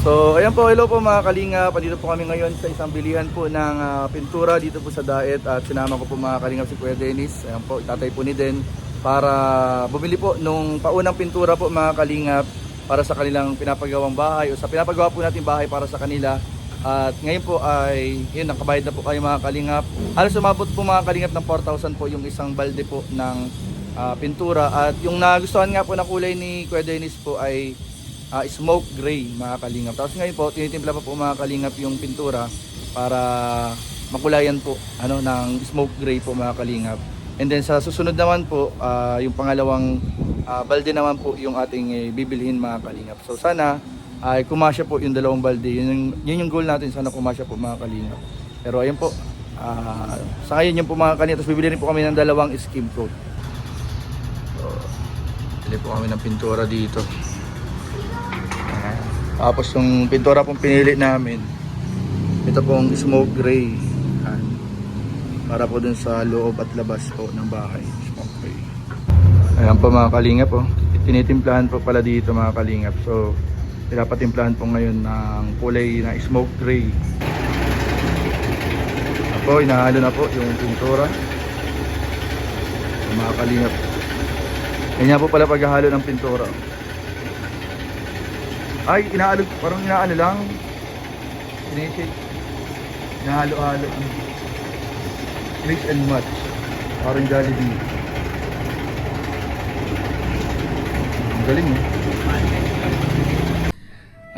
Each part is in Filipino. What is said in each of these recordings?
So ayan po, hello po mga kalingap. Dito po kami ngayon sa isang bilihan po ng pintura dito po sa Daet. At sinama ko po mga kalingap si Kuya Dennis. Ayan po, itatay po ni Den para bumili po nung paunang pintura po mga kalingap para sa kanilang pinapagawang bahay o sa pinapagawa po natin bahay para sa kanila. At ngayon po ay yun, nakabayad na po kayo mga kalingap. Halos umabot po mga kalingap ng 4,000 po yung isang balde po ng pintura. At yung nagustuhan nga po na kulay ni Kuya Dennis po ay smoke gray mga kalingap. Tapos ngayon po tinitimpla pa po mga kalingap yung pintura para makulayan po ng smoke gray po mga kalingap. And then sa susunod naman po yung pangalawang balde naman po yung ating bibilhin mga kalingap. So sana ay kumasya po yung dalawang balde. Yun yung goal natin, sana kumasya po mga kalingap. Pero ayun po, sa ngayon yung po mga kalingap. Tapos bibili rin po kami ng dalawang skim coat. So bili po kami ng pintura dito. Tapos yung pintura pong pinili namin, ito pong smoke gray. Para po dun sa loob at labas po ng bahay. Smoke gray. Ayan po mga kalingap po. Tinitimplahan po pala dito mga kalingap. So pinapatimplahan po ngayon ng kulay na smoke gray. Apo, inahalo na po yung pintura. So, mga kalingap. Ganyan po pala paghahalo ng pintura. Ay, inaalo, parang inaano lang. Sinishake. Inahalo-halo. Mix and match. Parang Jollibee. Ang galing eh.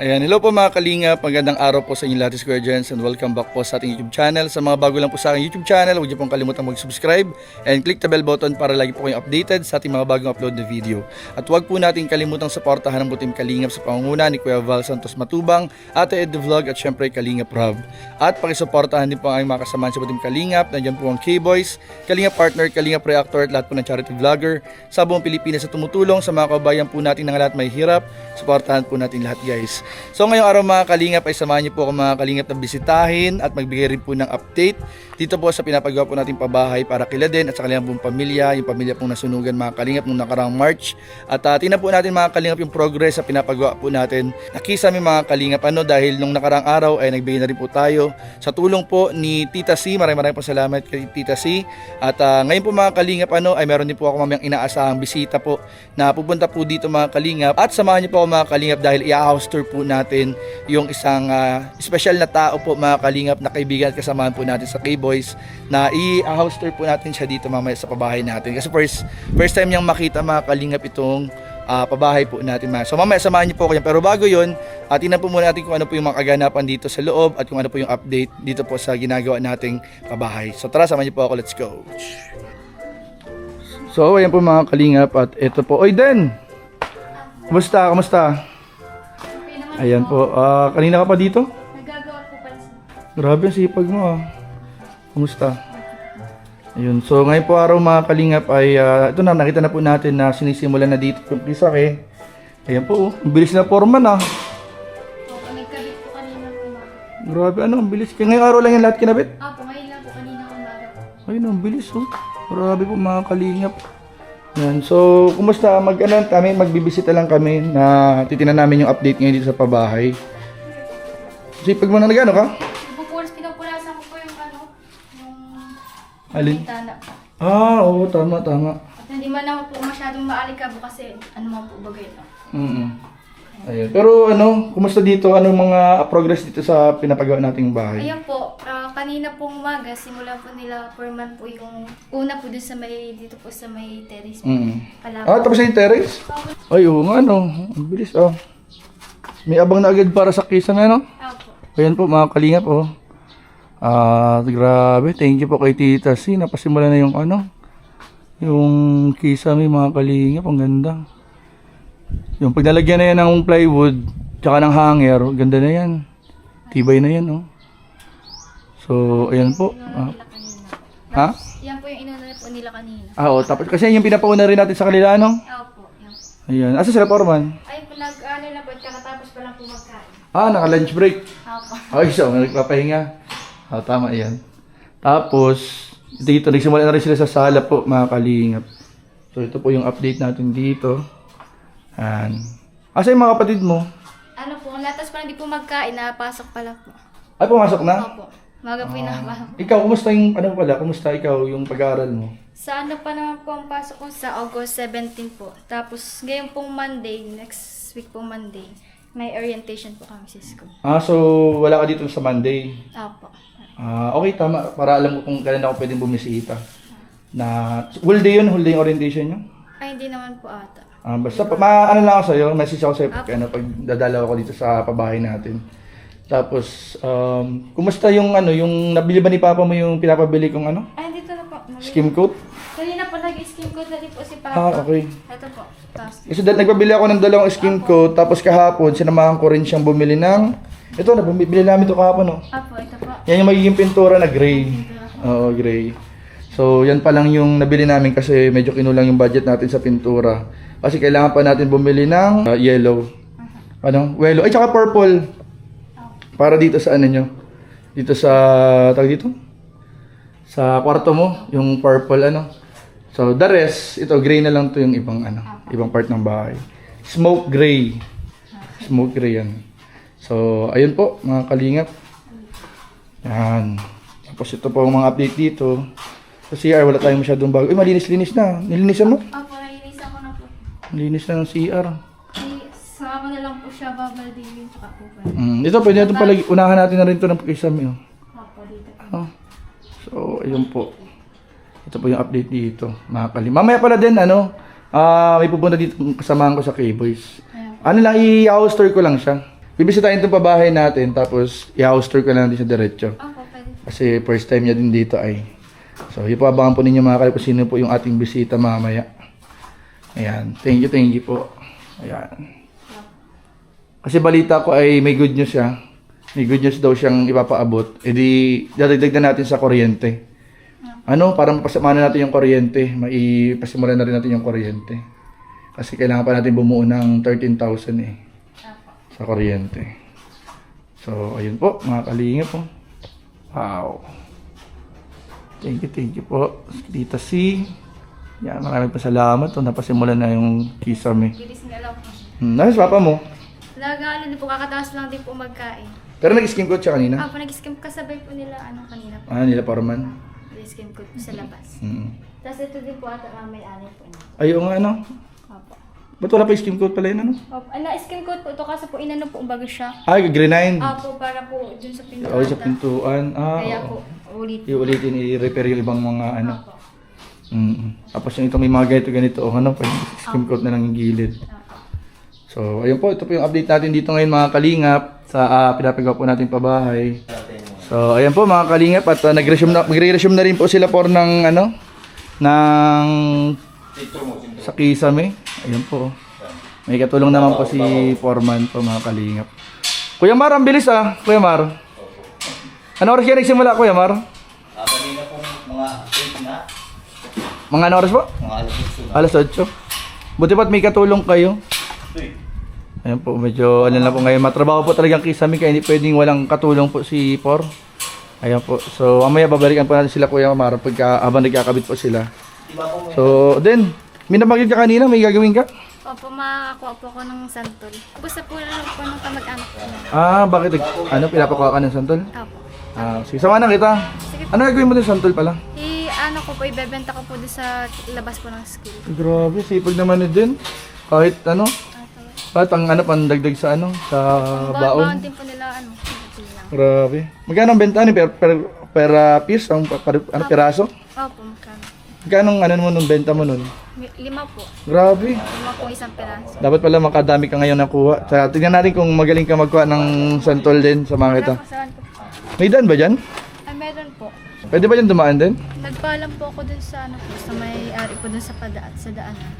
Ayan, hello po mga kalingap, magandang araw po sa inyo lahat, Square Gens, and welcome back po sa ating YouTube channel. Sa mga bago lang po sa aking YouTube channel, huwag niyo pong kalimutan mag-subscribe and click the bell button para lagi po kayong updated sa ating mga bagong upload na video. At huwag po natin kalimutang suportahan ang Butim Kalingap sa pangunguna ni Kuya Val Santos Matubang, Ate Ed The Vlog at syempre Kalingap Rob. At pakisuportahan din po ang mga kasamahan sa Butim Kalingap. Nandiyan po ang K-Boys, Kalingap Partner, Kalingap Reactor at lahat po ng charity vlogger sa buong Pilipinas sa tumutulong sa mga kababayan po natin ng lahat may hirap. Suportahan po natin lahat guys. So ngayong araw mga kalingap ay samahan niyo po ako mga kalingap na bisitahin at magbigay rin po ng update dito po sa pinapagawa po nating pabahay para kila Den at sa kanilang buong pamilya, yung pamilya pong nasunugan mga kalingap nung nakaraang March. At tingnan po natin mga kalingap yung progress sa pinapagawa po natin. Nakisami mga kalingap dahil nung nakaraang araw ay nagbigay na rin po tayo sa tulong po ni Tita C. Maraming po salamat kay Tita C. At ngayon po mga kalingap ay meron din po ako mamayang inaasahang bisita po na pupunta po dito mga kalingap. At samahan niyo po ako mga kalingap dahil i-house tour po natin yung isang special na tao po mga kalingap na kaibigan at kasamahan po natin sa K-Boys na i-house tour po natin siya dito mamaya sa pabahay natin kasi first time niyang makita mga kalingap itong pabahay po natin. So mamaya samahan niyo po ko yan, pero bago yun tingnan po muna natin kung ano po yung mga kaganapan dito sa loob at kung ano po yung update dito po sa ginagawa nating pabahay. So tara, samahan niyo po ako, let's go. So ayan po mga kalingap at ito po, oy Den! Kumusta? Ayan po, kanina ka pa dito? Nagagawa po pa siya. Grabe ang sipag mo Kumusta? Ayun, so ngayon po araw mga kalingap ay ito na, nakita na po natin na sinisimulan na dito yung pisak Ayan po, ang bilis na foreman Opo, nagkabit po kanina umaga. Grabe, ang bilis. Kaya ngayong araw lang yung lahat kinabit? Opo, ngayon lang po kanina umaga po. Ayun, ang bilis Grabe po mga kalingap. Yan. So, kumusta? Kami magbibisita lang kami na titinan namin yung update ngayon dito sa pabahay. Sipag mo na nagano ka? Pinapulasan ko po yung Alin? bintana po. Oo, tama. At hindi man naman po masyadong maalikabo kasi man po bagay na. Ayun. Pero kumusta dito? Anong mga progress dito sa pinapagawa nating bahay? Ayan po, kanina pong umaga, simulan po nila Foreman po yung una po dun sa dito po sa may terrace. Tapos yung terrace? Ay, oo nga ang bilis May abang na agad para sa kisame Opo. Ayan po mga kalingap grabe, thank you po kay Tita C. Napasimulan na yung yung kisame mga kalingap, ang ganda. Yung paglalagyan na yan ng plywood tsaka ng hanger, ganda na yan. Tibay na yan So, ayan po. Ha? Yan po yung inuna po nila kanina. Oo, tapos kasi yung pinapauna rin natin sa kanila Opo, yan. Ayan. Asa sila Foreman? Ay po, na po, kakatapos pa lang po magkain. Naka-lunch break. Opo. Ay, so, nagpapahinga. Tama yan. Tapos, dito, nagsimula na rin sila sa sala po, mga kalingap. So, ito po yung update natin dito. Asa yung mga kapatid mo? Ano po, Paglatas ko na di po magkain, napasok pala po. Ay, pumasok na? Opo. Maga po yung nakapasok. Ikaw, kumusta yung, ano pala, kumusta ikaw yung pag-aaral mo? Sa ano pa naman po ang pasok ko sa August 17 po. Tapos ngayon pong Monday, next week pong Monday, may orientation po kami sa school. So wala ka dito sa Monday? Opo. Okay, tama. Para alam ko kung kailan ako pwedeng bumisita. Na, whole day yung orientation nyo? Ay, hindi naman po ata. Basta, ano lang ako sa'yo, message ako sa'yo pag dadalaw ako dito sa pabahay natin. Tapos, kumusta yung yung nabili ba ni Papa mo yung pinapabili kong Ay, dito na po. skim coat? Kanina po nag-skim coat na din po si Papa. Okay. Ito po. Tapos, Kasi nagpabili ako ng dalawang skim coat, tapos kahapon, sinamahan ko rin siyang bumili ng, ito, nabili namin ito kahapon, no? Apo, ito po. Yan yung magiging pintura na gray. Oo, gray. So, yan pa lang yung nabili namin kasi medyo kinulang yung budget natin sa pintura. Kasi kailangan pa natin bumili ng yellow. Yellow. Ay, tsaka purple. Para dito sa ano nyo. Dito sa, tawag dito? Sa kwarto mo, yung purple So, the rest, ito, gray na lang to yung ibang ibang part ng bahay. Smoke gray. Smoke gray yan. So, ayun po, mga kalingap. Yan. Tapos ito po ang mga update dito. Sa CR, wala tayong masyadong bago. Malinis-linis na. Nilinisan mo? Apo, nalinisan ko na po. Linis na ng CR. Sama ko na lang po siya, babaldigin, tsaka po ba. Ito, pwede natin pala, unahan natin na rin ito ng pagkisami. Apo, dito. So, ayun po. Ito po yung update dito, mga kalim. Mamaya pala din, may pupunta dito kasamahan ko sa K-Boys. Lang, i-house tour ko lang siya. Bibisitahin itong pabahay natin, tapos i-house tour ko lang din sa diretso. Apo, pwede. Kasi first time niya din dito ay. So, yun po, abangan po ninyo mga kalim kung sino po yung ating bisita mamaya. Ayan, thank you po. Ayan. Kasi balita ko ay may good news siya. May good news daw siyang ipapaabot. E di, dadagdag na natin sa kuryente. Para mapasamahan natin yung kuryente. Maipasimulan na rin natin yung kuryente. Kasi kailangan pa natin bumuo ng 13,000 sa kuryente. So, ayun po, mga kalingap po. Wow. Thank you po. Tita C. Yan, maraming pasalamat. Napasimulan na yung kisame. Gilis nga lang po. Nais papa mo? Laga, din po, kakataas lang din po magkain. Pero nag-skim coat siya kanina? Apo, nag-skim kasabay po nila, kanina po. Nila Parman? Nag-skim coat po sa labas. Mm. Tapos ito din po ata may-ani po niya. Ayaw nga, Apo. Ba't wala pa yung skim coat pala yun, Opo, na-skim coat po ito kasi po inano po bago siya. Grenine? Apo, para po dun sa pintuan. Sa pintuan. Kaya po, ulit. Iulitin, i-repair yung ibang mga Apo. Tapos yung ito may mga ganito, skim coat na lang yung gilid. Apo. So, ayun po, ito po yung update natin dito ngayon mga kalingap sa pinapagawa po natin pabahay. So, ayan po mga kalingap at magre-resume na rin po sila for ng sa kisame. Ayun po. May katulong naman po si Foreman po mga kalingap. Kuya Mar, ang bilis Kuya Mar. Ano oras yan nagsimula Kuya Mar? Kanina pong mga 8 na. Mga ano oras po? Mga Alas 8. Buti pa't may katulong kayo. Ayan po, medyo na po ngayon. Matrabaho po talagang kisame kaya hindi pwedeng walang katulong po si Por. Ayan po. So, mamaya babalikan po natin sila Kuya Mar habang nagkakabit po sila. So, then, may nabagid ka kanina, may gagawin ka? Opo, makakuha po ako ng santol. Basta po lang po ng kamag-anak po. Bakit pinapakuha ka ng santol? Opo. Sige, sama na kita. Ano gagawin mo din santol pala? Ibebenta ko po doon sa labas po ng school. Grabe, sipag naman din. Kahit At ang pandagdag sa sa baon. Baon din po nila, lang. Grabe. Magkano ang benta per piece? Peraso? Opo, magkano. Magkano mo nung benta mo nun? 5 po. Grabe. 5 po isang peraso. Dapat pala makadami ka ngayon nakuha. Tingnan natin kung magaling ka magkuha ng santol din sa mga kita. Saan po? May daan ba dyan? Ay, meron po. Pwede ba dyan dumaan din? Nagpaalam po ako dun sa po, sa may-ari po dun sa daanan.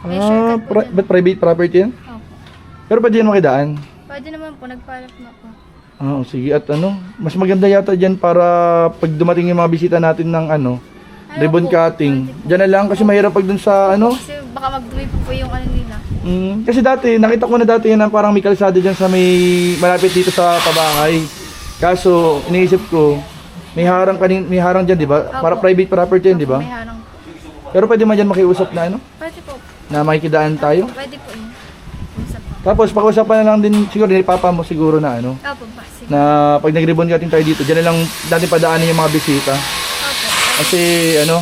May shortcut po dun. Ba't private property yan? Opo. Pero pwede yan makidaan? Pwede naman po, nagpaalam na po. Sige. At mas maganda yata dyan para pag dumating yung mga bisita natin ng ribbon po, cutting. Diyan na lang kasi mahirap pag dun sa Kasi baka magdumi po yung nila. Kasi dati, nakita ko na dati yan na parang may kalsada dyan sa malapit dito sa pabahay. Kaso, iniisip ko, may harang dyan, di ba? Para private property yan, di ba? May harang. Pero pwede man dyan makiusap na Pwede po. na makikidaan tayo. Pwede po yun. usap po. Tapos pakiusapan na lang din siguro ni Papa mo siguro na ano, Opo ba? Sige. na pag nag-ribbon cutting tayo dito, diyan na lang natin padaanin yung mga bisita. Opo. Kasi ano,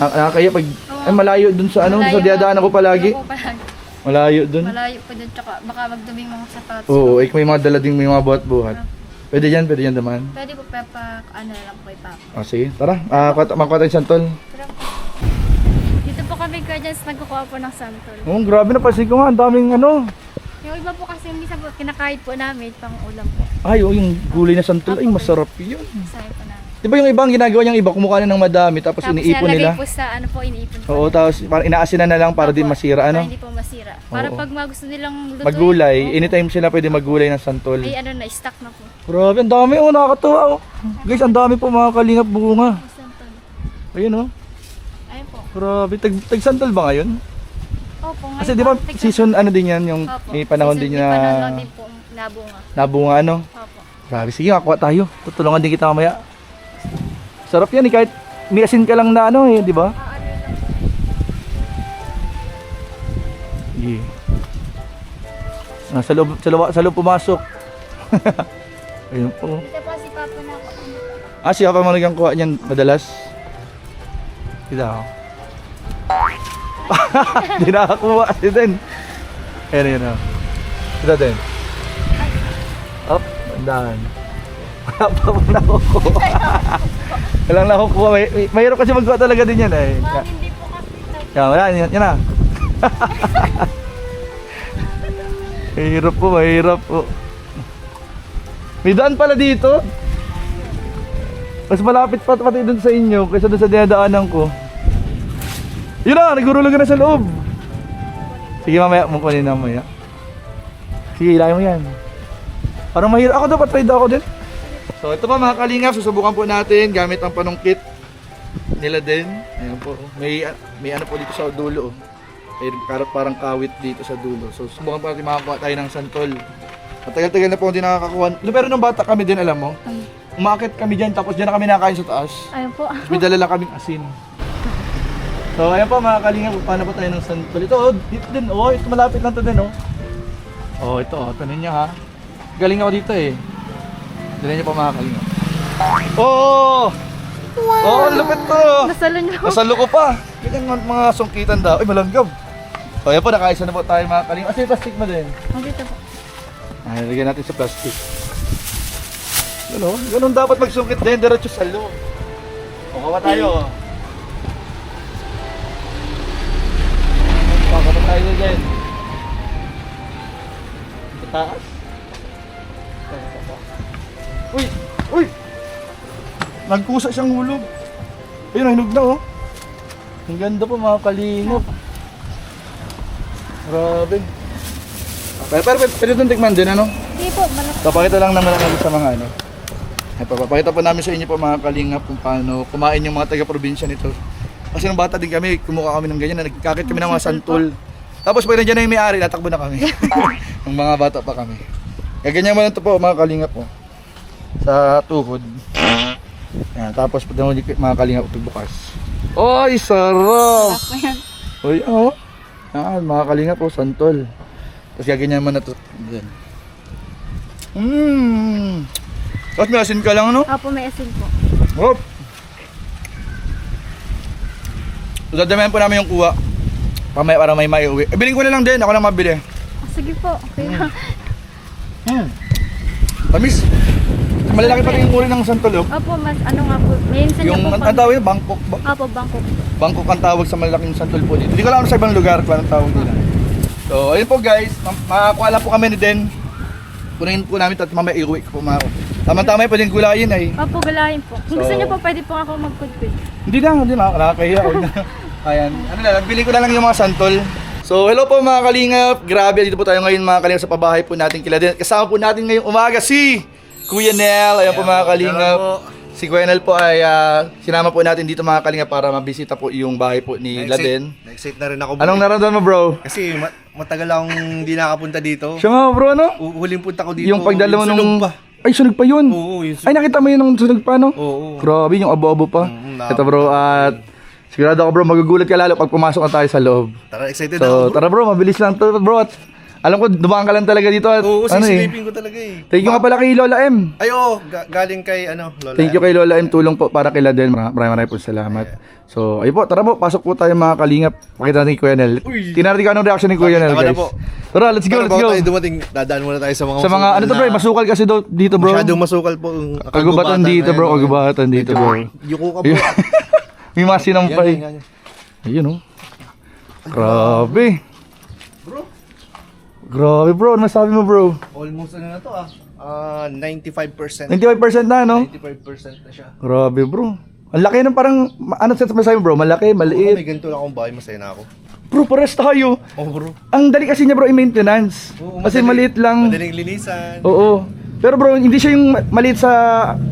nakakaya pag ay malayo dun sa ano, sa diadaanan ko palagi. Opo, palagi. Malayo dun. Malayo po dun, tsaka baka magduming mga sapatos. Oo, may mga dalading may mga buhat-buhat. Pwede yan naman. Pwede po ano na lang po kay Papa. O sige, tara. Makuha tayo santol. Tara po. Dito po kami guardians nagkukuha po ng santol. Oh, grabe na pansin ko nga, ang daming ano. Yung iba po kasi minsan po kinakain po namin pang ulam po. Ay, oh, yung gulay na santol, ay masarap yun. Sabi po namin. Di ba yung ibang ginagawa niyang iba, kumukuha na ng madami, tapos iniipon nila. po sa ano po, iniipon po. Oo, tapos parang inaasinan na lang para Opo, di masira, para ano. hindi po masira. Para Oo. pag gusto nilang lutuin. Maggulay, opo, anytime sila pwede maggulay ng santol. ay ano na, stock na po. Grabe, ang dami, oh, nakakatuwa, oh. Guys, ang dami po mga kalingap bunga. Ang santol. Ayun, oh. Ayun po. Grabe, tag-santol ba ngayon? Opo, ngayon Kasi di ba po, tignan- season ano din yan, yung Opo, may panahon din may panahon lang na din po nabunga. nabunga, ano. Opo. Grabe, sige, kakuha tayo. Tutulungan din kita mamaya. Sarap yan, eh, kahit may asin ka lang na ano, eh, di ba? Ano lang po. Yeah. Sa loob pumasok. Ayun po. Dito po si Papa na ako. Siya pa manigang kuha niyan madalas. Kita ako. Di nakakuha si Den. Ayun yun. Kita Den. Up, bandahan. Wala pa mo nakukuha. Walang nakukuha. Mahirap kasi magkuha talaga din yan eh. Ma'am, hindi po kasi. Yan, wala. Yan na. Mahirap po. May daan pala dito. Mas malapit pa pati dun sa inyo kaysa dun sa dinadaanan ko. Yun na, nagurulog na sa loob. Sige mamaya, mukunin na mamaya. Sige, ilagay mo yan. Parang mahirap. Ako dapat try ako din. So ito pa mga kalingap, susubukan po natin gamit ang panungkit nila din. Ayan po. May ano po dito sa dulo. May parang kawit dito sa dulo. So susubukan po natin makakuha tayo ng santol. Matagal-tagal na po hindi nakakakuha. Pero nung bata kami din, alam mo, umakit kami dyan tapos dyan na kami nakakain sa taas. Ayun po. Tapos may dala lang kaming asin. So ayan po mga kalingap, paano po tayo ng santol. Ito oh, dito din. Oh, ito malapit lang to din oh. Oh, ito oh, tanin niya ha. Galing ako dito eh. Dala niyo po mga kalingap. Oh! Wow! Oh, ang lupit to! Nasalo niyo. Nasalo ko pa. Ganyan mga sungkitan daw. Ay, malanggam. So ayan po, nakaisa na po tayo mga kalingap. Kasi plastic mo din. Oh, dito po. Ay, lagyan natin sa plastic. Ganun dapat magsungkit din, diretso sa loob. O, kawa tayo. O, kawa tayo din. Sa taas. Uy! Uy! Nagkusa siyang hulog. Ayun, nahinog na oh. Ang ganda po mga kalingap. Grabe. Pero pwede itong tikman din, ano? Hindi po, malaki. Papakita lang naman natin sa mga ano. Ay, papakita po namin sa inyo po mga kalingap kung paano kumain yung mga taga-probinsya nito. Kasi nung bata din kami, kumuha kami ng ganyan, nagkakit kami ng mga santol. Tapos pag nandiyan na yung may-ari, natakbo na kami. Nung mga bata pa kami. Gaganyan mo lang ito po mga kalingap po. Sa tuhod. Yan, tapos pag mga kalingap pagbukas. Oy, sarap! Ako yan. Uy, oh. Yan, mga kalingap po, santol. Tapos gaganyan mo na ito. Yan. Tapos may asin ka lang, ano? Opo, may asin po. Hop! So, dadamayan po namin yung kuha. Pamaya para may maiuwi. Bilhin ko na lang din, ako lang mabili. Sige po, okay lang. Tamis! Malalaki pa rin yung uri ng santol, oh. Opo, mas ano nga po. Minsan Yung, niyo po ang tawag yun, Bangkok. Opo, Bangkok. Bangkok ang tawag sa malalaking santol po dito. Hindi ko lang sa ibang lugar kung anong tawag nila. So, ayun po guys, makakuha lang po kami ni Den. Kunin po namin at mamaya iuwi ko po mga. Tama-tama yung pwedeng gulayin ay. Opo, gulayin po. Kung gusto So- niyo po, pwede po ako magkudkod. Hindi na, nakakahiya. Ayan, ano na, bili ko na lang yung mga santol. So, hello po mga kalingap. Grabe, dito po tayo ngayon mga kalingap sa pabahay po natin kila Den. Kasama po natin ngayong umaga si Kuya Nel. Ayan po mga kalingap. Si Kuya Nel po ay sinama po natin dito mga kalingap para mabisita po yung bahay po ni Laden. Na-excite na rin ako. Anong naramdaman mo bro? Kasi matagal akong hindi nakapunta dito. Siya nga bro, ano? Huling punta ko dito. Yung pagdala mo sunog nung... pa. Ay, sunog pa yun. Oo, yung Ay, nakita mo yun nung sunog pa, no? Oo. Grabe, yung abo-abo pa. nakaka- Ito bro, at sigurado ako bro, magugulat ka lalo pag pumasok na tayo sa loob. Tara, excited ako. So, tara bro, mabilis lang to bro. At Alam ko, dumaan ka lang talaga dito at Oo, ano eh. sisilipin ko talaga eh. Thank you nga pala kay Lola M. Ay, oo, galing kay Lola. Thank you kay Lola M. Tulong po para kay Ladel. Maraming po salamat. So, ayun po, tara po, pasok po tayo mga kalingap. Pakita natin kay Kuya Nel. Uy. Tinarating ko anong reaction ni Kuya Nel, Tama na guys. po. Tara, let's go, let's Bago go. tayo dumating, dadaan muna tayo sa mga Sa mga, ano to bro, masukal kasi dito bro. Masyadong masukal po. Ang Kagubatan dito bro, kagubatan dito bro. Yuko ka po. May mga sinampay. Yan. Ayun oh. Grabe. Bro, Grabe bro, ano masabi mo bro? almost ano na to 95%. 95% na no? 95% na siya. Grabe bro. Ang laki ng parang, ano sa masabi mo bro? Malaki, Kung maliit. may ganito lang akong bahay, masaya na ako. Bro, pares tayo. Oh bro. Ang dali kasi niya bro i-maintenance. Oo, Kasi madali. maliit lang. Madaling linisan. Oo. Pero bro, hindi siya yung maliit sa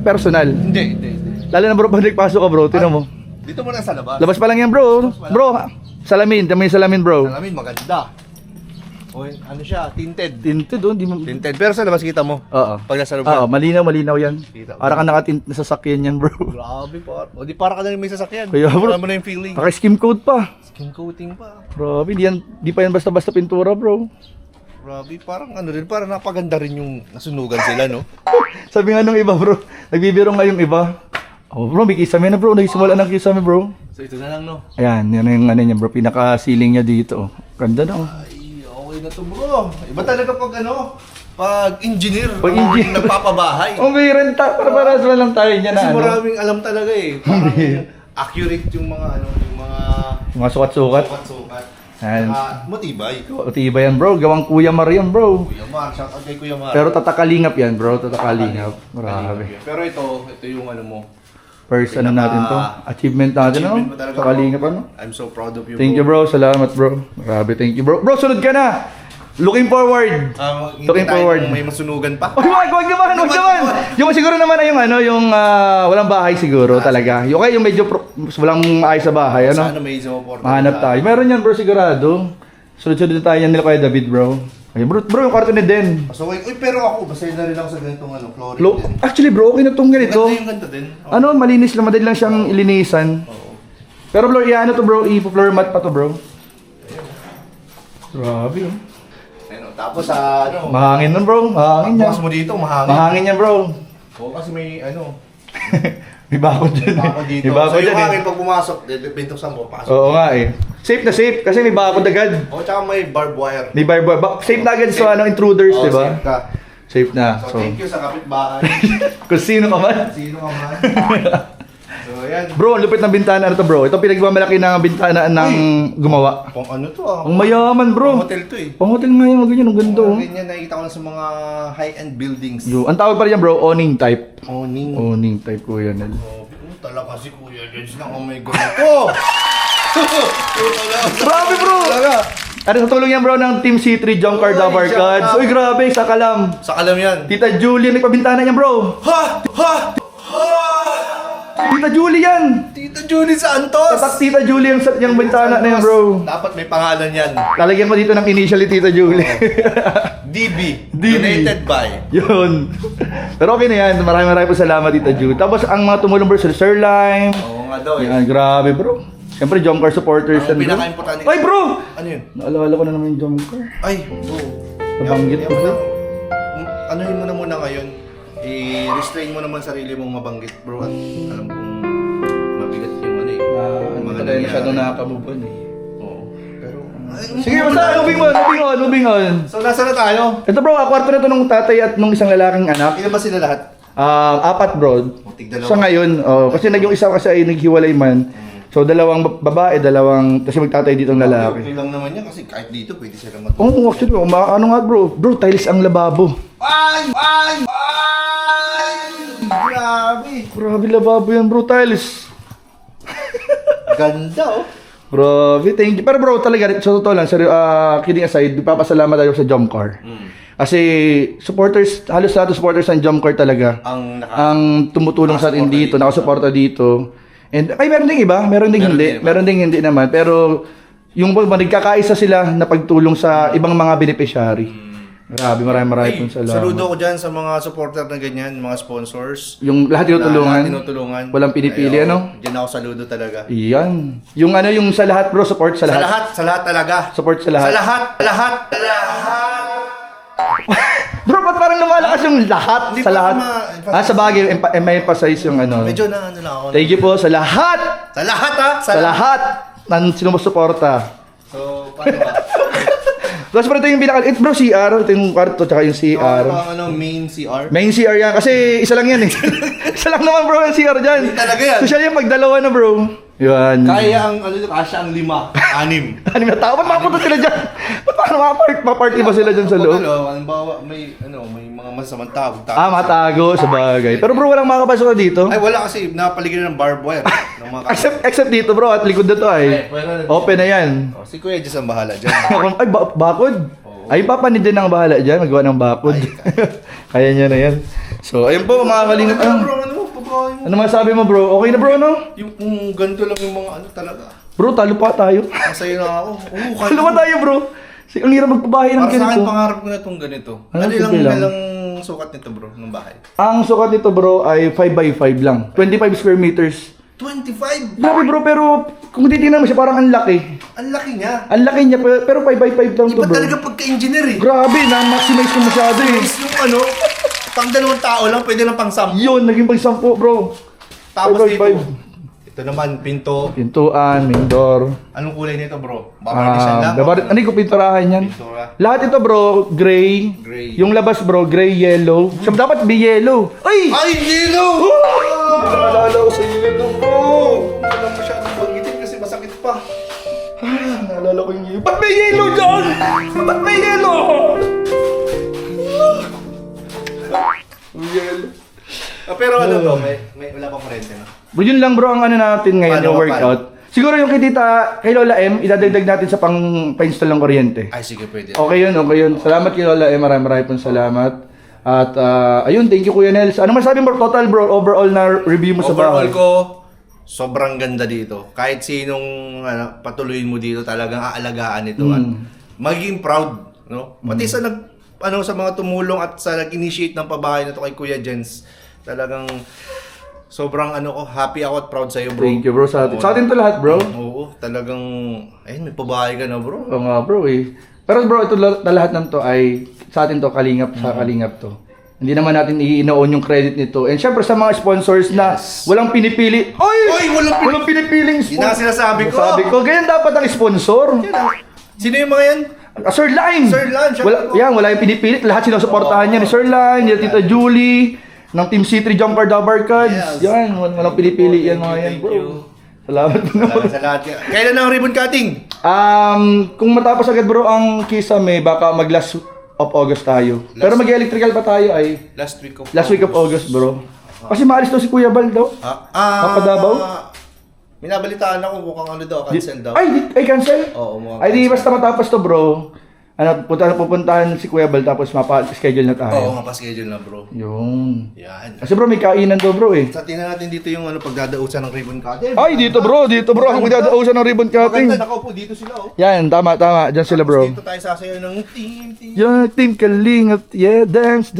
personal. Hindi. Lalo na bro, pag nagpasok ka bro, tinan mo. Dito muna sa labas. Labas pa lang yan bro. Bro, salamin. Tama yung salamin bro. Salamin, maganda. O, ano siya, tinted. Tinted oh, hindi mo. Tinted. Pero sa labas kita mo. Oo. Pag nasa loob Oo, ka. malinaw yan. Kita. Para ka nakatint na sasakyan yan bro. Grabe pa. O di para ka na rin may sasakyan. Kaya, bro. Wala mo na yung feeling. Naka-skim coat pa. Skin coating pa. Grabe, di pa yan basta-basta pintura bro. Grabe, parang ano rin, parang napaganda rin yung nasunugan sila, no? Sabi nga nung iba bro, nagbibiro nga yung iba. Oh bro, may kisame na bro, nagsimula ng kisame bro. So ito na lang, no? Ayan, yan yung ano niya bro, pinaka-ceiling niya dito. Oh. Ganda na oh. Ay, okay na to, bro. Iba talaga pag ano, pag engineer, Pag engineer. nagpapabahay. Oh, may renta, para lang tayo niya na Kasi ano. maraming alam talaga eh. Parang accurate yung mga ano, yung mga Mga sukat-sukat. sukat-sukat. Ayan. Matibay. Tiba yan bro, gawang Kuya Mar yan bro. Kuya Mar, shout out kay Kuya Mar. Pero tatakalingap yan bro, tatakalingap. Grabe. Pero ito yung ano mo. First ano natin to, achievement natin ano? Achievement mo talaga, Takalingap bro. ano? I'm so proud of you, Thank you bro, salamat bro. Grabe, thank you bro. Bro, sunod ka na! Looking forward! Looking forward. May masunugan pa. Wag naman, wag naman! Yung siguro naman ay yung ano, yung walang bahay siguro talaga. Yung okay, yung medyo walang ayos sa bahay, ano? Sana may sumuport. Mahanap tayo. Meron yan bro, sigurado. Sunod-sunod na tayo yan nila kaya David bro. Ay, bro, yung kwarto ni Den. So, uy, pero ako, basta na rin ako sa ganitong ano, flooring din. Actually bro, okay na tong ganito. Ganda yung ganda din. Oh. Ano, malinis lang, madali lang siyang ilinisan. Oo. Pero bro, ano to bro, i-floor mat pa to bro. Grabe oh. Ayun, tapos ano, Mahangin nun bro, mahangin yan. pagbukas mo dito, mahangin. Mahangin yan bro. Oo, kasi may ano, May bakod dyan. bako dito. May bakod So, yung dyan hangin eh. pag pumasok, pintuksan mo, pasok. Oo nga eh. Safe na safe, kasi may bakod agad. Oo, tsaka may barbed wire. May barbed. Safe na agad sa ano, intruders, Oo, di ba? safe ka. Safe na. So, So, thank you sa kapitbahay. kung sino ka man. Sino ka man. So, ayan. Bro, ang lupit ng bintana na to bro. Ito pinagmamalaki ng bintana ng gumawa. Kung ano to ah. Ang mayaman bro. Pang hotel to eh. Pang hotel nga yung ganyan, ang ganda oh. Ganyan nakikita ko na sa mga high-end buildings. Yo, ang tawag pa rin yan bro, awning type. Owning. Awning type ko yan. Talaga si Kuya Jens na kung may ganito. Grabe bro! Talaga. Ano sa tulong yan bro ng Team C3 Jump Card Uy, Dabar jump Cards. card. Uy grabe, sa kalam. Sa kalam yan. Tita Julie, nagpabintana niyan bro. Ha! Ha! Tita Julie yan. Tita Julie Santos! Tatak Tita Julie yung bintana na yan bro. Dapat may pangalan yan. Lalagyan mo dito ng initial ni Tita Julie. DB. DB. Donated by. Yun. Pero okay na yan. Maraming po salamat Tita Julie. Tapos ang mga tumulong bro, Sir Lime. Oo nga daw eh. Yan, grabe bro. Siyempre, Jump Car supporters Ang yan bro. pinaka-importante. Ay bro! Ano yun? Naalala ko na naman yung Jump Car. Ay, bro. Nabanggit ko ba? Anuhin mo na muna ngayon. I-restrain mo naman sarili mong mabanggit, bro. At alam kong mabigat yung ano eh. Ano Mga tayo nangyari. masyadong nakakamuban eh. Oo. Pero... Sige, basta moving on. So, nasa na tayo? Ito bro, kwarto na to nung tatay at nung isang lalaking anak. Ilan ba sila lahat? Apat bro. Tigdalawa. Sa ngayon, kasi yung isa kasi ay naghiwalay man. So dalawang babae, kasi magtatay dito ang lalaki. Okay lang naman yan kasi kahit dito pwede sila matulog. Oo, actually, ano nga bro, tiles ang lababo. Ay! Ay! Ay! Grabe! Grabe lababo yan bro, tiles. Ganda oh! Grabe, thank you. Pero bro, talaga, sa totoo lang, kidding aside, papasalamat tayo sa Jump Car. Kasi supporters, halos lahat ng supporters ng Jump Car talaga, ang tumutulong sa atin dito, nakasuporta dito. And ay meron ding iba, meron ding hindi, meron ding hindi naman, pero yung nagkakaisa sila na pagtulong sa ibang mga beneficiary. Grabe, maraming pong salamat. Saludo ko dyan sa mga supporter na ganyan, mga sponsors. Yung lahat tinutulungan. Lahat tinutulungan. Walang pinipili, Ay, oo. ano? Diyan ako saludo talaga. Iyan. Yung ano, yung sa lahat bro, support sa lahat. Sa lahat talaga. Support sa lahat. Sa lahat. Bro, ba't parang lumalakas yung lahat? Hindi Sa pa lahat? ma-emphasize. Sa bagay, may emphasize yung ano. Medyo na ano lang ako. Thank you po sa lahat! Sa lahat ha? Sa lahat ng sinumusuporta. So, paano ba? Tapos bro, ito yung binakal. Ito bro, CR. Ito yung kwarto, tsaka yung CR. Ano, main CR? Main CR yan. Kasi isa lang yan eh. Isa lang naman bro yung CR dyan. Hindi talaga yan. Social yung pagdalawa na bro. Yan. Kaya ang kasya ang 5, 6. Ano na tao? Ba't makapunta sila dyan? Ba't parang maparty ba sila dyan sa loob? Halimbawa, may mga masamang tao. Matago sa bagay. Pero bro, walang makapasok na dito. Ay, wala kasi napaligiran ng barbed wire. ng mga Except dito bro, at likod na to ay. Open na yan. Si Kuya Diyos ang bahala dyan. Ay, bakod? Ay, papanid din ang bahala dyan. Magawa ng bakod. Kaya niya na yan. So, ayun po, mga kalingap. Ano masabi mo bro? Okay na bro, no? Yung ganito lang yung mga ano talaga. Bro, talo pa tayo. Masaya na ako. Talo pa tayo bro. Ang hirap magpabahay ng Para sa akin, ganito. pangarap ko na itong ganito. Ano, Ano simple lang. ilang sukat nito bro, ng bahay? Ang sukat nito bro ay 5x5 lang. 25 square meters. 25! Grabe bro, pero kung titingnan mo siya parang ang laki. Ang laki niya. Ang laki niya, pero 5x5 lang to Iba bro. talaga pagka-engineer eh. Grabe, na-maximize ko masyado eh. Is yung ano, pang 2 tao lang, pwede lang pang 10. Yun, naging pang 10 bro. Tapos 5x5. dito, ito naman, pinto. Pintuan, main door. Anong kulay nito bro? Babarnisan lang? Ano yung pinturahan yan? Pintura. Lahat ito bro, gray. Gray. Yung labas bro, gray, yellow. Siya dapat be yellow. Ay! Ay, yellow! Naalala ko sa yellow bro. Wala masyadong banggitin kasi masakit pa. Naalala ko yung yellow. Ba't may yellow dyan? Ba't may yellow? Yellow. Pero ano bro, may wala pang kurente na. Bro, yun lang bro ang ano natin ngayon, Paano, yung workout. Siguro yung kay tita, kay Lola M, idadagdag natin sa pa-install ng kuryente. Ay, sige, pwede. Okay yun, okay yun. Salamat kay Lola M, marami pong salamat. At ayun, thank you Kuya Nels. Ano masabi mo total bro, overall na review mo sa Overall bahay? ko, sobrang ganda dito. Kahit sinong patuloyin mo dito, talagang aalagaan ito. At magiging proud, no? Pati sa sa mga tumulong at sa nag-initiate ng pabahay na to kay Kuya Jens, talagang sobrang happy ako at proud sa iyo, bro. Thank you bro sa atin. Sa atin to lahat bro. Oo, talagang ayun, may pabahay ka na, bro. Oo nga bro eh. Pero bro, ito na lahat ng to ay sa atin to, kalingap sa kalingap to. Hindi naman natin i-own yung credit nito. And syempre sa mga sponsors na walang pinipili. Oy! Walang pinipiling Yun ang sinasabi ko. Sabi ko, ganyan dapat ang sponsor. Sino yung mga yan? Sir Line! Sir Line, syempre Wala, po. yan, wala yung pinipilit. Lahat sinusuportahan niya ni Sir Line, ni Tita Julie, ng Team C3 Jumper Dabber Cards. Yes. Yan, walang pinipili yan mga yan Thank bro. you. Salamat po naman. Sa lahat. Kailan ang ribbon cutting? Kung matapos agad bro ang Kisame, baka mag last of August tayo. Pero mag-electrical pa tayo ay Last week of August bro. Kasi maalis daw si Kuya Bal daw. Papadabaw? Minabalitaan ako mukhang cancel daw. Ay cancel? Oo, mukhang Ay di basta matapos to bro. Pupuntahan si Kuya Bal tapos mapa-schedule na Oo, tayo. mapaschedule na, bro. Yung. Yan. Kasi bro may kainan daw bro eh. Sa tingnan natin dito yung pagdadausan ng ribbon cutting. Ay dito bro ang magdadausan ng ribbon cutting. Maganda, nakaupo dito sila, oh. Yan, tama. Diyan sila bro. Dito tayo sasayaw ng team. Yung team Kalingap, yeah, dance.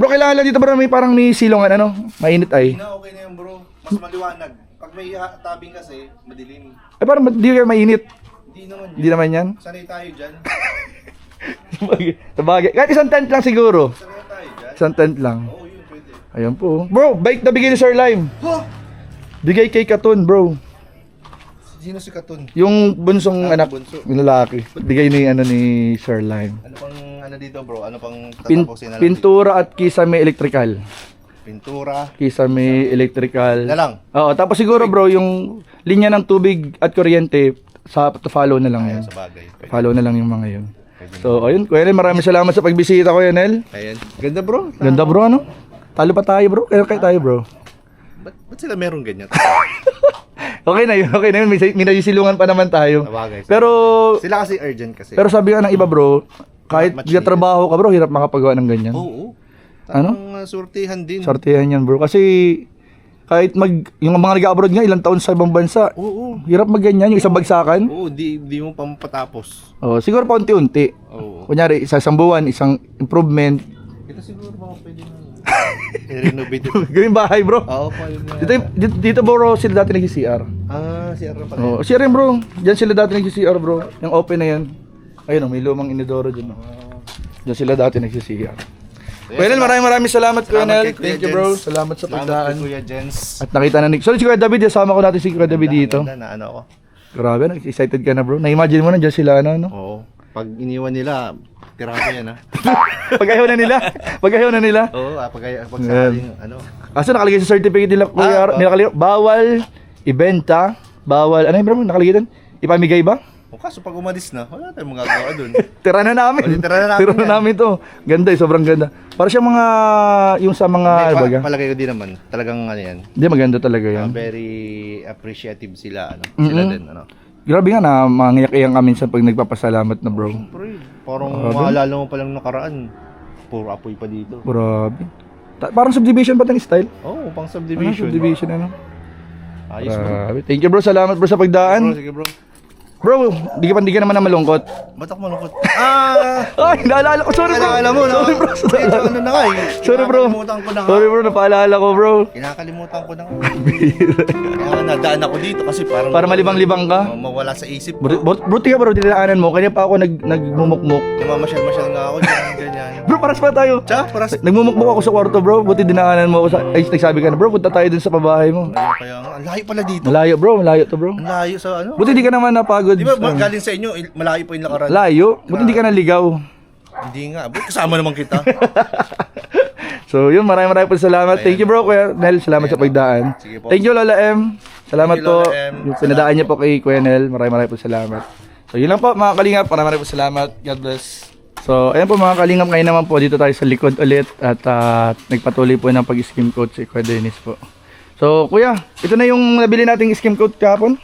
Bro, kailangan lang dito bro, may silungan, mainit ay. Na, okay na yan, bro. Mas maliwanag. Pag may tabing kasi, madilim. Ay, parang di kayo mainit. Hindi naman Hindi naman yan. Sanay tayo dyan. Sabagay. Kahit isang tent lang siguro. Sanay tayo dyan. Isang tent lang. Oo, yun, pwede. Ayan po. Bro, bike na bigay ni Sir Lime. Huh? Bigay kay Katun, bro. Sino si Katun? Yung bunsong anak, bunso. yung lalaki. Bigay ni Sir Lime. Ano pang dito, bro? Ano pang tatapusin na lang? Pintura at Kisame Electrical. Pintura. Kisame Electrical. Na lang. Oo, tapos siguro bro, yung linya ng tubig at kuryente, follow na lang yan. Ayan, sa bagay. Pwede. Follow na lang yung mga yun. So, ayun, Kuya Nel, maraming salamat sa pagbisita ko, Nel. Ayan. Ganda, bro. Ganda bro, ano? Talo pa tayo bro, kaya tayo bro. Ba't sila meron ganyan? Okay na yun, may nasisilungan pa naman tayo. Sabagay. Pero, Sila kasi urgent kasi. pero sabi nga ng iba bro, kahit Much di trabaho ka bro, hirap makapagawa ng ganyan. Oo. Ano? Ang sortihan din. Sortihan yan bro, kasi Kahit yung mga nag-abroad nga, ilang taon sa ibang bansa. Oo. Hirap magganyan, yung isang bagsakan. Oo, di mo pa mapatapos. Oh, siguro pa unti-unti. Oo. Kunyari, isang buwan, isang improvement. Ito siguro baka pwede na. I-renovate ito. Gawing bahay, bro. Oo, pa yun na. Dito bro, sila dati nag-CR. Si Arra pala. Oh, CR yan, bro. Diyan sila dati nag-CR, bro. Yung open na yan. Ayun, oh, may lumang inidoro dyan. Oh. Diyan sila dati nag-CR. Kuya Nel, maraming salamat, Kuya Nel. Thank you, bro. Salamat sa pagdaan. Salamat Kuya Jens. At nakita na ni... Sorry, si Kuya David. Sama ko natin si Kuya David dito. Na ano ako. Grabe, excited ka na, bro. Na-imagine mo na dyan sila, ano? Oo. Pag iniwan nila, tira ko yan ha. Pag-ayaw na nila. Pag-ayaw na nila. Oo, pag sakaling ano. Kaso nakalagay sa certificate nila, Kuya, nakalagay, bawal ibenta, bawal, ano yun, bro? Nakalagay doon? Ipamigay ba? O kaso pag umalis na, wala tayong magagawa dun. Tira na namin. Tira na namin to. Ganda, sobrang ganda. Para siya mga, yung sa mga, ano ba? Palagay ko din naman, talagang ano yan. Hindi, maganda talaga yan. Very appreciative sila, ano. Sila din, ano. Grabe nga na, mangiyak-iyak kami sa pag nagpapasalamat na, bro. Pre, parang maalala mo palang nakaraan. Puro apoy pa dito. Grabe. Parang subdivision pa ng style. Oo, pang Ano, subdivision. subdivision, ano. Ayos bro. Grabe. Thank you, bro. Salamat, bro, sa Bro, pagdaan. sige bro. Bro, di ka naman na malungkot. Ba't ako malungkot? Ay, naalala ko. Sorry, bro. Naalala mo, no? Sorry, bro. Medyo ano na nga eh. Sorry, bro. Kinakalimutan ko na nga. Sorry, bro. Napaalala ko, bro. Kinakalimutan ko na nga. Kaya nadaan ako dito kasi parang... Para malibang-libang ka? Mawala sa isip ko. Buti ka, bro. Dinaanan mo. Kanya pa ako nagmumukmuk. Namamasyal-masyal nga ako dyan, ganyan. Bro, paras pa tayo. Paras. Nagmumukmuk ako sa kwarto, bro. Buti dinaanan mo ako sa... Ay, nagsabi ka na, bro. Punta tayo dun sa pabahay mo. Kaya nga, ang layo pala dito. Malayo, bro. Malayo to, bro. Ang layo sa ano. Buti di ka naman napagod. Di ba galing sa inyo, malayo po yung lakaran? Layo? Buti di ka naligaw. Hindi nga. Buti kasama naman kita. So yun, maraming po salamat. Thank you, bro, Kuya Nel. Salamat sa pagdaan. Sige po. Thank you, Lola M. Salamat Thank you, po. Lola M. Yung pinadaan niyo po kay Kuya Nel. Maraming po salamat. So yun lang po, mga kalingap. Maraming po salamat. God bless. So ayan po, mga kalingap. Ngayon naman po, dito tayo sa likod ulit. At nagpatuloy po ng pag-skim coat si Kuya Dennis po. So Kuya, ito na yung nabili nating skim coat kahapon.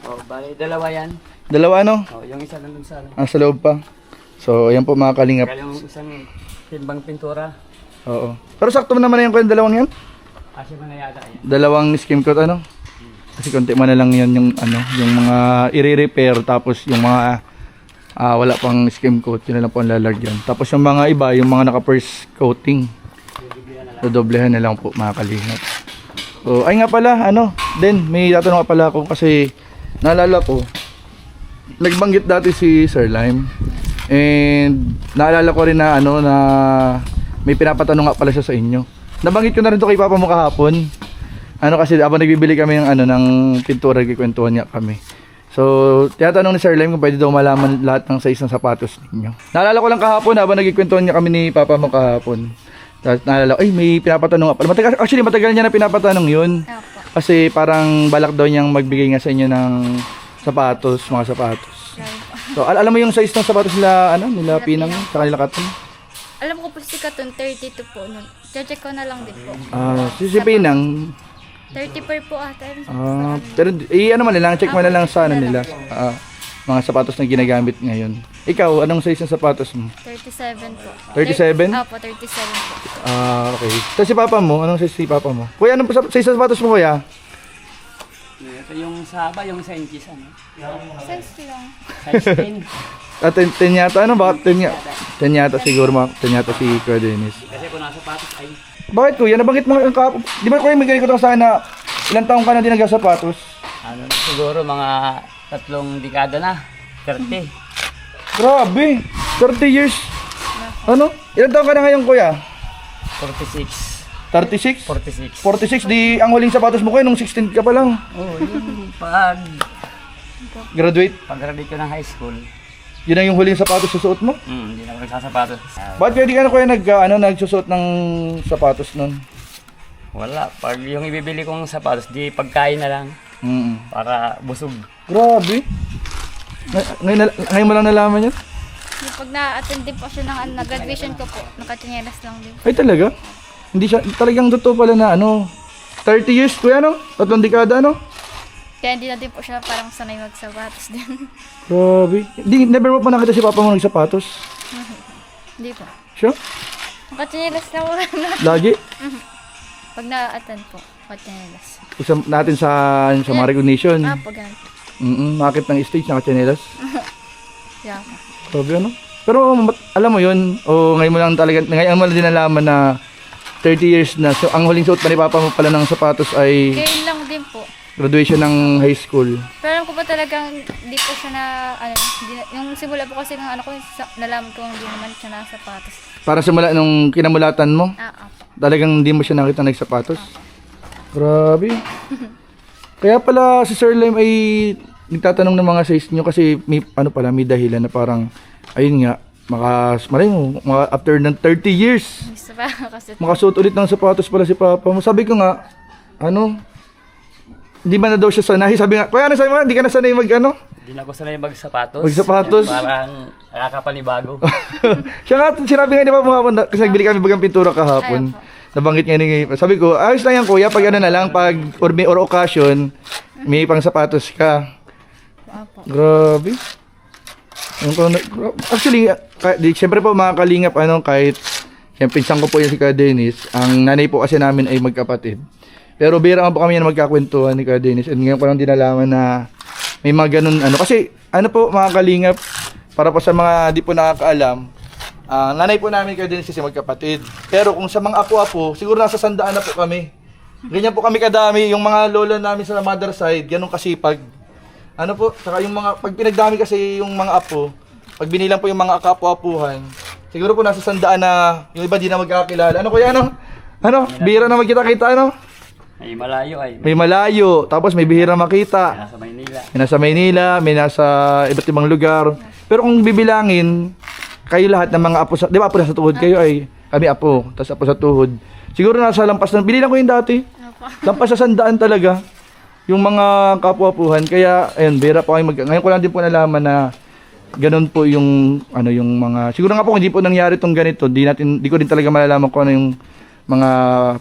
Oh, bali dalawa yan. Dalawa, ano? Oh, yung isa nandun sa Sa loob pa. So ayan po, mga kalingap. kaya yung isang timbang pintura. Oo. Pero sakto naman na yung Kuya, dalawang yan. Kasi mga yata yan. Dalawang skim coat, ano? Kasi konti man na lang yan yung ano, yung mga i-repair, tapos yung mga wala pang skim coat, yun na lang po ang lalagyan. Tapos yung mga iba, yung mga naka-first coating, dodoblehan na lang po, mga kalingap. So ay nga pala, ano, then may tatanong nga pala ako kasi naalala ko, nagbanggit dati si Sir Lime, and naalala ko rin na ano, na may pinapatanong nga pala siya sa inyo. Nabanggit ko na rin to kay Papa mo kahapon. Ano kasi habang nagbibili kami ng ano, ng pintura, kikwentuhan niya kami. So, tinatanong ni Sir Lime kung pwede daw malaman lahat ng size ng sapatos ninyo. Naalala ko lang kahapon, habang nagkikwentuhan niya kami ni Papa mo kahapon. Tapos naalala ko, ay may pinapatanong nga pala. Actually, matagal niya na pinapatanong yun. Opo. Kasi parang balak daw niyang magbigay nga sa inyo ng sapatos, mga sapatos. So, alam mo yung size ng sapatos nila, ano, nila Pinang, sa kanila Katon? Alam ko po si Katon, 32 po nun. Check ko na lang din po. Si Pinang, 30 per po ata. pero ano man lang, check mo na lang sa ano nila. Mga sapatos na ginagamit ngayon. Ikaw, anong size ng sapatos mo? 37 po. 37? Opo, 37 po. Okay. So si Papa mo, anong size si Papa mo? Kuya, anong size ng sapatos mo, kuya? Ito yung saba, yung sa inches, ano? Size lang. Size 10. 10 yata, ano? Bakit 10 yata? 10 yata siguro, 10 yata si Kuya Dennis. Kasi kung nasa sapatos ay Bakit kuya? Nabanggit mo ang kapo. Di ba kuya, may ganito sa akin na ilang taong ka na din nagsasapatos? ano, siguro mga 3 dekada na. 30. Grabe! 30 years! Ano? Ilang taong ka na ngayon kuya? 46. 36? 46. 46, di ang huling sapatos mo kuya nung 16 ka pa lang. Oh, yung Graduate? pag-graduate ko ng high school, Yun ang yung huling sapatos susuot mo? hindi na ako nagsasapatos. Bakit pwede ka na kuya nagsusuot ng sapatos nun? Wala. Pag yung ibibili kong sapatos, di pagkain na lang. Para busog. Grabe. Ngayon mo lang nalaman yan? Yung pag na-attend din po siya ng graduation ko po, nakatinyelas lang din. Ay talaga? Hindi siya, talagang totoo pala na ano, 30 years kuya no? 3 dekada no? Kaya hindi na din po siya parang sanay magsapatos din. Grabe. Never mo pa nakita si Papa mo nagsapatos? Hindi po. Siya? Nakatinyelas lang po. Lagi? Pag na-attend po. po, chinelas. Isa natin sa mga recognition. Po, ganun po. Makit ng stage, naka-chinelas. Yeah po. Sabi ano? Pero alam mo yun, o ngayon mo lang talaga, ngayon mo lang din nalaman na 30 years na. So, ang huling suot pa ni Papa mo pala ng sapatos ay Ngayon lang din po. graduation ng high school. Pero alam ko pa talagang di po siya na, yung simula po kasi ng ano ko, nalaman ko hindi naman siya na sapatos. Para simula nung kinamulatan mo, Opo. talagang hindi mo siya nakita nagsapatos. Grabe. Kaya pala si Sir Lem ay nagtatanong ng mga size nyo kasi may, may dahilan na parang, ayun nga, after ng 30 years, Gusto pa kasi. makasuot ulit ng sapatos pala si Papa mo. Sabi ko nga, hindi ba na daw siya sanay? Sabi nga, kaya sabi mo, hindi ka na sanay Hindi na ako sanay magsapatos. Magsapatos? Parang nakakapanibago. Siya nga, sinabi nga di ba mga kasi nagbili kami bagang pintura kahapon. Nabanggit nga ni sabi ko, ayos lang yan kuya, pag na lang, pag or occasion, may pang sapatos ka. Opo. Grabe. Actually, siyempre po mga kalingap, kahit siyempre pinsan ko po yung si Ka Dennis, ang nanay po kasi namin ay magkapatid. Pero bira po kami na magkakwentuhan ni Ka Dennis, and ngayon ko lang dinalaman na may mga ganun, kasi po mga kalingap, para po sa mga di po nakakaalam, nanay po namin Ka Dennis kasi magkapatid. Pero kung sa mga apo-apo, siguro nasa 100 na po kami. Ganyan po kami kadami, yung mga lola namin sa mother side, ganun kasipag. Saka yung mga, pag pinagdami kasi yung mga apo, pag binilang po yung mga akapo-apuhan, siguro po nasa 100 na, yung iba di na magkakilala. Kuya, bihira na magkita-kita, May malayo ay. May malayo, tapos may bihira makita. Nasa Maynila. May nasa Maynila, may nasa iba't ibang lugar. Pero kung bibilangin, kayo lahat ng mga apo, di ba apo nasa tuhod kayo ay, kami apo, tapos apo sa tuhod. Siguro nasa lampas ng, bililang ko yung dati. Lampas sa 100 talaga. Yung mga kapwa-apuhan, kaya ayun, bira po kayo ngayon ko lang din po nalaman na ganun po yung yung mga siguro nga po hindi po nangyari tong ganito, di ko din talaga malalaman kung ano yung mga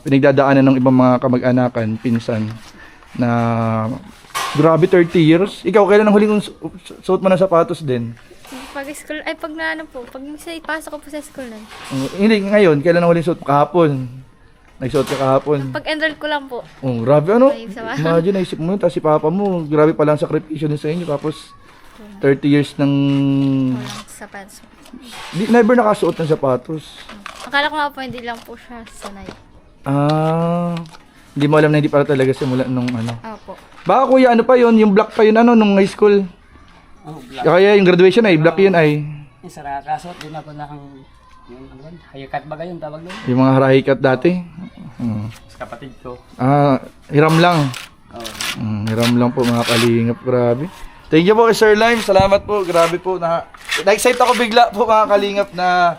pinagdadaanan ng ibang mga kamag-anakan, pinsan na grabe 30 years. Ikaw kailan ang huling suot mo ng sapatos din? Pag school, pag ipasok ko po sa school nun. Hindi, ngayon, kailan ang huling suot mo? Kahapon. Nagsuot ka kahapon. Pag-enroll ko lang po. Oh, grabe Imagine, naisip mo yun, tapos si Papa mo, grabe palang sakripisyo din sa inyo, tapos 30 years ng Walang sapatos. never nakasuot ng sapatos. Akala ko nga po hindi lang po siya sanay. Hindi mo alam na hindi para talaga simula nung Opo. Baka kuya, pa yun, yung black pa yun, nung high school. Oh, black. Kaya yung graduation ay, black yun ay. Isa nakakasuot din ako ng yung haircut ba yun tawag doon? Yung mga harahikat dati. Sa kapatid ko. Hiram lang. Oh. Hiram lang po mga kalingap, grabe. Thank you po kay Sir Lime, salamat po, grabe po. Na-excite ako bigla po mga kalingap na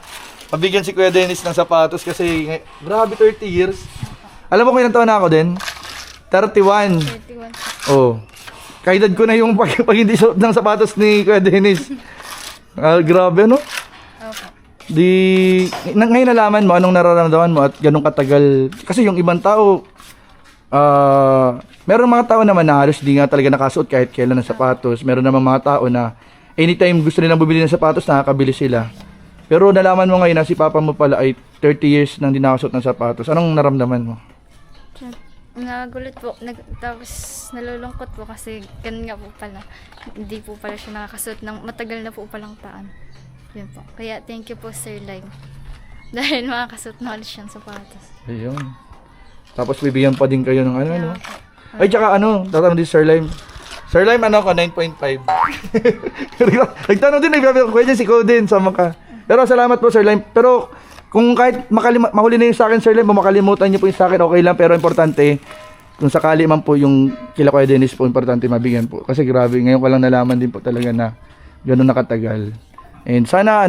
mabigyan si Kuya Dennis ng sapatos kasi grabe 30 years. Alam mo kung ilang taon na ako din? 31. 31. Oh. Kaedad ko na yung pag hindi suot ng sapatos ni Kuya Dennis. Grabe Opo. Ngayon nalaman mo anong nararamdaman mo at ganun katagal. Kasi yung ibang tao, meron mga tao naman na halos di nga talaga nakasuot kahit kailan ng sapatos. Meron naman mga tao na anytime gusto nilang bumili ng sapatos, nakakabili sila. Pero nalaman mo ngayon na si Papa mo pala ay 30 years nang di nakasuot ng sapatos. Anong naramdaman mo? Nagulat po. Tapos nalulungkot po kasi ganun nga po pala. Hindi po pala siya nakakasuot ng matagal na po palang taon. Yun po. Kaya thank you po Sir Lime. Dahil makakasuot na ulit siyang sapatos. Ayun. Tapos bibigyan pa din kayo ng Kaya po. Ay, tsaka tatanong din Sir Lime. Sir Lime, 9.5. Nagtanong din, nagbibilang ko dyan si Coden, sama ka. Pero salamat po Sir Lime. Pero kung kahit mahuli na yung sa akin Sir Lime, makalimutan niyo po yung sa akin, okay lang. Pero importante, kung sakali man po yung kila Kuya Dennis po, importante mabigyan po. Kasi grabe, ngayon ko lang nalaman din po talaga na gano'n nakatagal. And sana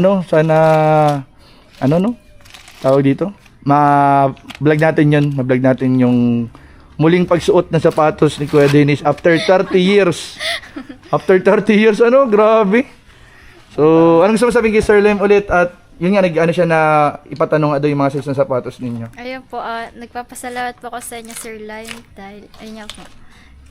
tawag dito, ma-vlog natin yun, ma-vlog natin yung muling pagsuot ng sapatos ni Kuya Dennis after 30 years. After 30 years, grabe. So, anong gusto mo sabihin kay Sir Lem ulit at yun nga, siya na ipatanong yung mga size ng sapatos ninyo. Ayun po, nagpapasalamat po ako sa inyo Sir Lime dahil, ayun nga po,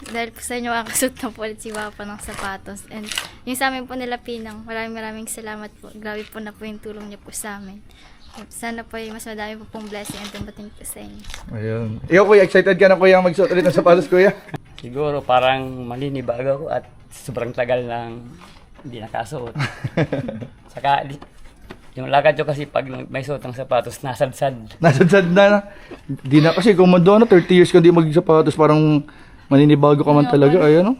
dahil po sa inyo makakasuot na po ulit si Papa ng sapatos. And yung sa amin po nila Pinang, maraming salamat po. Grabe po na po yung tulong niyo po sa amin. Sana po ay mas madami po pong blessing ang dumating po sa inyo. Ayun. Ikaw kuya, excited ka na kuya magsuot ulit ng sapatos kuya? Siguro parang maninibago ako at sobrang tagal nang hindi nakasuot. Saka yung lakad ko kasi pag may suot ng sapatos, nasadsad. Nasadsad na. Di na kasi kung Madonna, 30 years ka di magsapatos, parang maninibago ka man talaga. Ayun, no?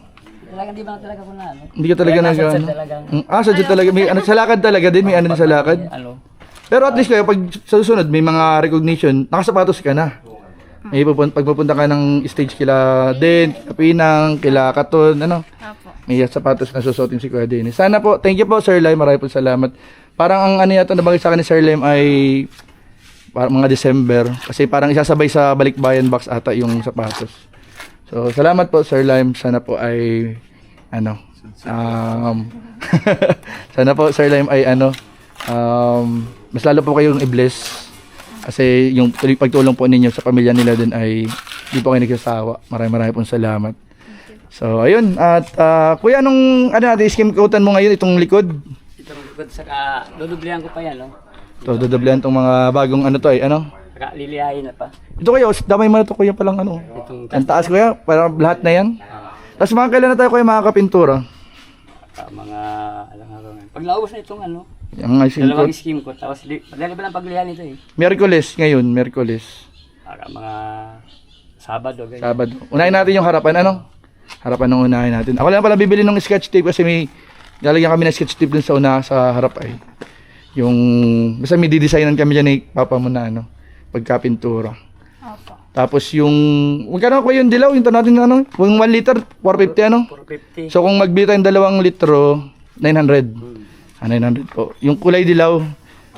Talagang di ba talaga ko na ano? Hindi ka talaga Kaya nag nasadsad ano. talagang. Sadyad talaga. May ano, sa lakad talaga din. May ano din sa lakad. Ano? Pero at least kayo, pag sa susunod, may mga recognition, nakasapatos ka na. May pag pupunta ka ng stage kila Den, Kapinang, kila Katon, ano. Opo. May sapatos na susuotin si Kuya Dennis. Sana po, thank you po Sir Lime, maraming po salamat. Parang ang ano yata nabangit sa akin ni Sir Lime ay parang mga December. Kasi parang isasabay sa Balikbayan box ata yung sapatos. So, salamat po Sir Lime. Sana po ay ano sana po Sir Lime ay ano mas lalo po kayong i-bless. Kasi yung pagtulong po ninyo sa pamilya nila din ay di po kayo nagsasawa. Maraming pong salamat. So, ayun. At, kuya, anong, ano natin, skim coatan mo ngayon, itong likod? Itong likod, saka dudublihan ko pa yan, no? Ito, dodoblehan itong mga bagong ano to ay, ano? Saka lilihain na pa. Ito kuya, damay mo na ito kuya palang ano. Itong Ang taas kuya, parang lahat na yan. Tapos mga kailan na tayo kuya makakapintura? mga, alam nga ba, pag naubos na itong ano, Yung mga skim dalawang coat. skim ko, tapos madali ba lang paglihan ito eh? Miyerkules ngayon, Miyerkules. Para mga Sabado, ganyan. Sabado. Unahin natin yung harapan, ano? Harapan ng unahin natin. Ako lang pala bibili ng sketch tape kasi may lalagyan kami ng sketch tape dun sa una sa harap ay. Yung basta may didesignan kami diyan ni Papa mo na ano, pagkapintura. Opo. Tapos yung magkano ko yung dilaw, yung natin ano, yung 1 liter 450 ano. 450. So kung magbili tayo ng 2 litro 900. 900 po. Yung kulay dilaw.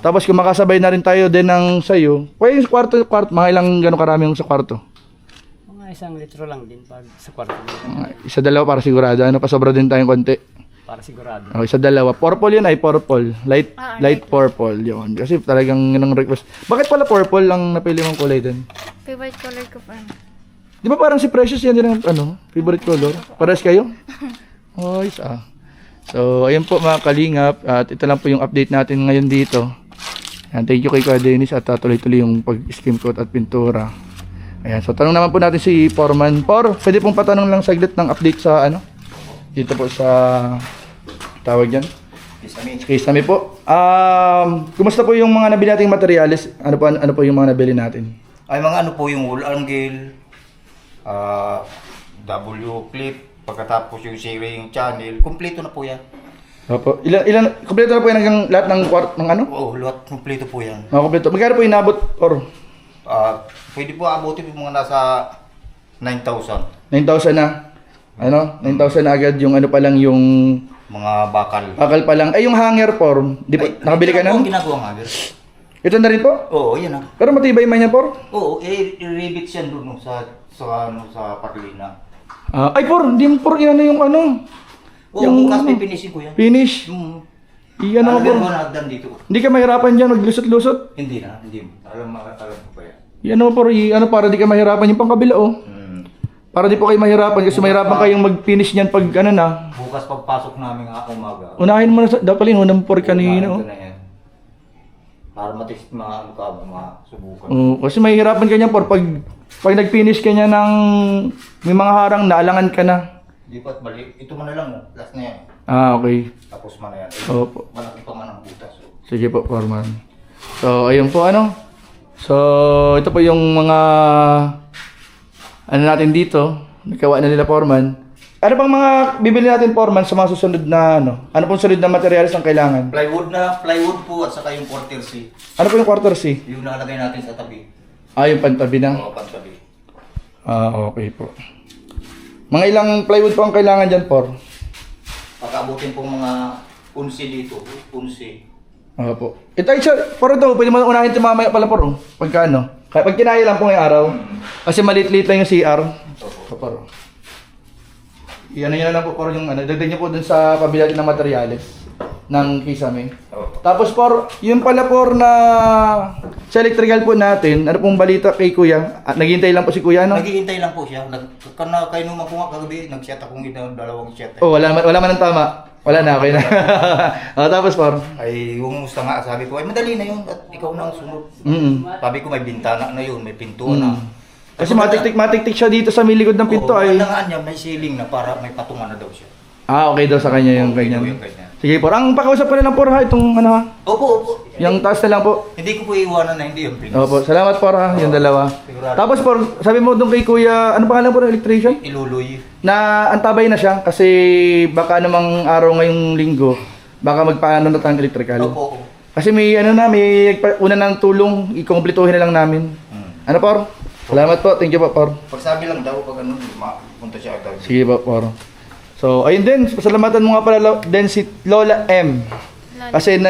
Tapos kung makasabay na rin tayo din ng sayo, pwede yung kwarto, mga ilang gano'ng karami yung sa kwarto. Mga 1 litro lang din pag sa kwarto. Isa dalawa para sigurado. Ano, pasobra din tayong konti. Para sigurado. Okay, isa dalawa. Purple yun ay purple. Light light purple yun. Kasi talagang yun ang request. Bakit pala purple lang napili mong kulay din? Favorite color ko pa. Di ba parang si Precious yan din ang ano, favorite color? Pares kayo? Oh, isa. So, ayun po mga kalingap. At ito lang po yung update natin ngayon dito. Yan, thank you kay Kuya Dennis at tuloy-tuloy yung pag-skim coat at pintura. Ayan, so tanong naman po natin si Foreman. Pwede pong patanong lang saglit ng update sa ano? Dito po sa tawag yan? Kisame po. Kumusta po yung mga nabili nating materials? Ano po yung mga nabili natin? Ay mga ano po yung wool angle, W-clip, pagkatapos yung sharing channel, kumpleto na po yan. Opo. Ilan kompleto na po yan hanggang lahat ng kwart ng ano? Oo, lahat kumpleto po yan. Mga kompleto. Magkano po inabot or Pwede po abutin po mga nasa 9,000. 9,000 na? Ano? 9,000 na agad yung ano pa lang yung Mga bakal. akal pa lang. Ay yung hanger form. Di po, nakabili ka na? Ang ginagawang hanger. Ito na rin po? Oo, yan ah. Pero matibay man yan por? Oo, i-rivet yan doon no, sa paklina. Ay por, hindi mo por inano yung ano. Oo, Yung bukas ano? pipinisin ko yan. Finish. Iyan Ano ako por. ba nagdan dito? Hindi ka mahirapan dyan, maglusot-lusot. Hindi na, hindi. Alam ko pa yan. Iyan ako por, ano para di ka mahirapan yung pangkabila oh. Para di po kayo mahirapan kasi mahirapan kayong mag-finish niyan pag ano na. Bukas pagpasok namin umaga. Unahin mo na sa, dapat unang por kanina oh. Unahin ko na yan. Para matest mga ano ka, mga subukan. Kasi mahirapan ka niyan por pag nag-finish ka niya ng may mga harang naalangan ka na. Di ba't balik? Ito man na lang, oh. Last na yan. Okay. Tapos man na yan. Opo. Malaki pa man ang butas. Oh. Sige po, Foreman. So, ayun po ano. So, ito po yung mga ano natin dito. Nagawa na nila Foreman. Ano pang mga bibili natin Foreman sa mga susunod na ano? Ano pong sunod na materials ang kailangan? Plywood po at saka yung quarter C. Ano po yung quarter C? Yung nalagay natin sa tabi. Yung pantabi na. Oo, pantabi. Okay po. Mga ilang plywood po ang kailangan dyan, Por? Pagkaabutin pong mga 11 dito. 11. Opo. Ito ay Por ito, pwede mo unahin ito mamaya pala Por. Pagka ano? Kaya pag kinaya lang po ngayong araw. Kasi maliit-liit lang yung CR. So, Por. Iyan na lang po Por yung ano. Dagdag niyo po dun sa pabila din ng materyales ng Kisame. Opo. Tapos Por, yun pala Por na sa electrical po natin, ano pong balita kay Kuya? Naghihintay lang po si Kuya, no? Naghihintay lang po siya. Kayo naman po nga kagabi, nag-shot akong dalawang shot. Oh, wala man ang tama. Wala na, okay na. Tapos por. Ay, umusta nga, sabi ko, ay madali na yun at ikaw na ang sunod. Sabi ko, may bintana na yun, may pinto na. Kasi matiktik siya dito sa may likod ng pinto ay. Oo, nga niya, may ceiling na para may patungan na daw siya. Okay daw sa kanya yung Okay daw ganyan. yung ganyan. Sige por, ang pakausap ko na lang por ha, itong ano ha. Opo. Yung taas na lang po. Hindi ko po iiwanan na hindi yung pinis. Opo, salamat por ha, yung dalawa. Sigurado. Tapos por, sabi mo doon kay Kuya, ano pangalan po ng electrician? Iluloy. Na antabay na siya kasi baka namang araw ngayong linggo, baka magpaano na tayong electrical. Opo. Kasi may ano na, may una ng tulong, ikumpletuhin na lang namin. Ano por? Salamat po, thank you po por. Pagsabi lang daw, pag ano, mapunta siya agad. Sige po por. So, ayun din, pasalamatan mo nga pala din si Lola M. Kasi